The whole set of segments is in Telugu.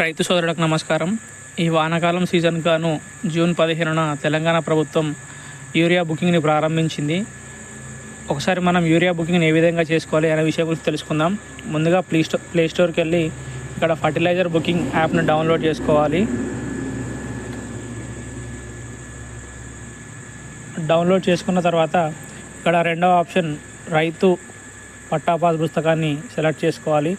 రైతు సోదరులకు నమస్కారం. ఈ వానాకాలం సీజన్ గాను జూన్ 15న తెలంగాణ ప్రభుత్వం యూరియా బుకింగ్ని ప్రారంభించింది. ఒకసారి మనం యూరియా బుకింగ్ని ఏ విధంగా చేసుకోవాలి అనే విషయం గురించి తెలుసుకుందాం. ముందుగా ప్లే స్టోర్కి వెళ్ళి ఇక్కడ ఫర్టిలైజర్ బుకింగ్ యాప్ను డౌన్లోడ్ చేసుకోవాలి. డౌన్లోడ్ చేసుకున్న తర్వాత ఇక్కడ రెండవ ఆప్షన్ రైతు పట్టా పాస్ పుస్తకాన్ని సెలెక్ట్ చేసుకోవాలి.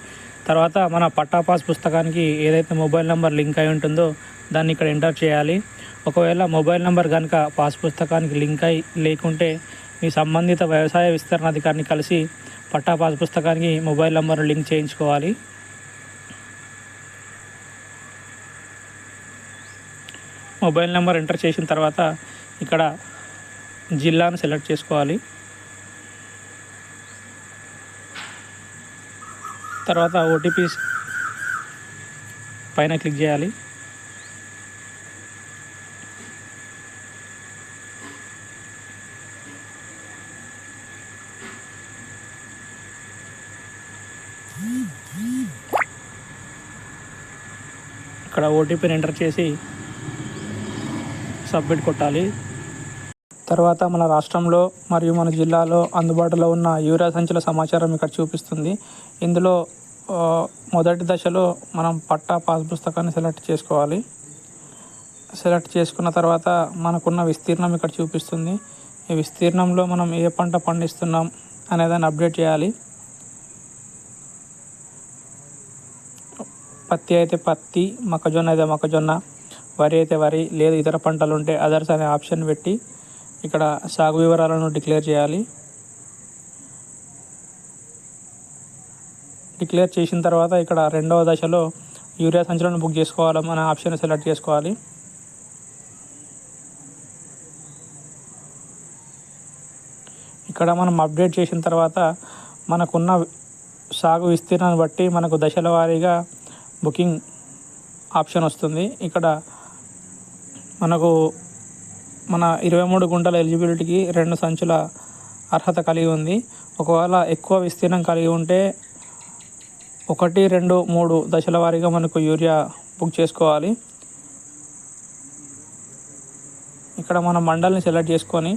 తర్వాత మన పట్టా పాస్ పుస్తకానికి ఏదైతే మొబైల్ నెంబర్ లింక్ అయి ఉంటుందో దాన్ని ఇక్కడ ఎంటర్ చేయాలి. ఒకవేళ మొబైల్ నెంబర్ కనుక పాస్ పుస్తకానికి లింక్ అయి లేకుంటే మీ సంబంధిత వ్యవసాయ విస్తరణ అధికారిని కలిసి పట్టా పాస్ పుస్తకానికి మొబైల్ నెంబర్ను లింక్ చేయించుకోవాలి. మొబైల్ నెంబర్ ఎంటర్ చేసిన తర్వాత ఇక్కడ జిల్లాను సెలెక్ట్ చేసుకోవాలి. తర్వాత ఓటీపీ పైన క్లిక్ చేయాలి. ఇక్కడ ఓటీపీని ఎంటర్ చేసి సబ్మిట్ కొట్టాలి. తర్వాత మన రాష్ట్రంలో మరియు మన జిల్లాలో అందుబాటులో ఉన్న యూరియా సంచుల సమాచారం ఇక్కడ చూపిస్తుంది. ఇందులో మొదటి దశలో మనం పట్టా పాస్ పుస్తకాన్ని సెలెక్ట్ చేసుకోవాలి. సెలెక్ట్ చేసుకున్న తర్వాత మనకున్న విస్తీర్ణం ఇక్కడ చూపిస్తుంది. ఈ విస్తీర్ణంలో మనం ఏ పంట పండిస్తున్నాం అనేదాన్ని అప్డేట్ చేయాలి. పత్తి అయితే పత్తి, మొక్కజొన్న అయితే మొక్కజొన్న, వరి అయితే వరి, లేదు ఇతర పంటలు ఉంటే అదర్స్ అనే ఆప్షన్ పెట్టి ఇక్కడ సాగు వివరాలను డిక్లేర్ చేయాలి. డిక్లేర్ చేసిన తర్వాత ఇక్కడ రెండవ దశలో యూరియా సంచులను బుక్ చేసుకోవాలని అనే ఆప్షన్ సెలెక్ట్ చేసుకోవాలి. ఇక్కడ మనం అప్డేట్ చేసిన తర్వాత మనకున్న సాగు విస్తీర్ణాన్ని బట్టి మనకు దశల వారీగా బుకింగ్ ఆప్షన్ వస్తుంది. ఇక్కడ మనకు మన 23 గుంటల ఎలిజిబిలిటీకి 2 సంచుల అర్హత కలిగి ఉంది. ఒకవేళ ఎక్కువ విస్తీర్ణం కలిగి ఉంటే 1, 2, 3 దశల వారీగా మనకు యూరియా బుక్ చేసుకోవాలి. ఇక్కడ మన మండల్ని సెలెక్ట్ చేసుకొని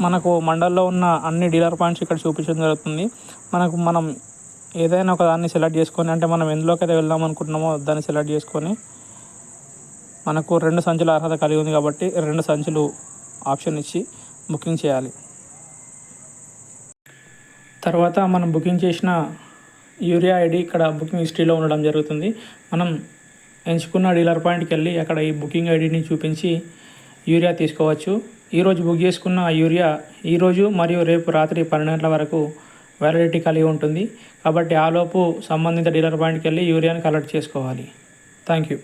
మనకు మండల్లో ఉన్న అన్ని డీలర్ పాయింట్స్ ఇక్కడ చూపించడం జరుగుతుంది. మనం ఏదైనా ఒక దాన్ని సెలెక్ట్ చేసుకొని, అంటే మనం ఎందులోకి అయితే వెళ్దాం అనుకుంటున్నామో దాన్ని సెలెక్ట్ చేసుకొని మనకు 2 సంచుల అర్హత కలిగి ఉంది కాబట్టి 2 సంచులు ఆప్షన్ ఇచ్చి బుకింగ్ చేయాలి. తర్వాత మనం బుకింగ్ చేసిన యూరియా ఐడి ఇక్కడ బుకింగ్ హిస్టరీలో ఉండడం జరుగుతుంది. మనం ఎంచుకున్న డీలర్ పాయింట్కి వెళ్ళి అక్కడ ఈ బుకింగ్ ఐడిని చూపించి యూరియా తీసుకోవచ్చు. ఈరోజు బుక్ చేసుకున్న యూరియా ఈరోజు మరియు రేపు రాత్రి 12 గంటల వరకు వ్యాలిడిటీ కలిగి ఉంటుంది. కాబట్టి ఆలోపు సంబంధిత డీలర్ పాయింట్కి వెళ్ళి యూరియాని కలెక్ట్ చేసుకోవాలి. Thank you.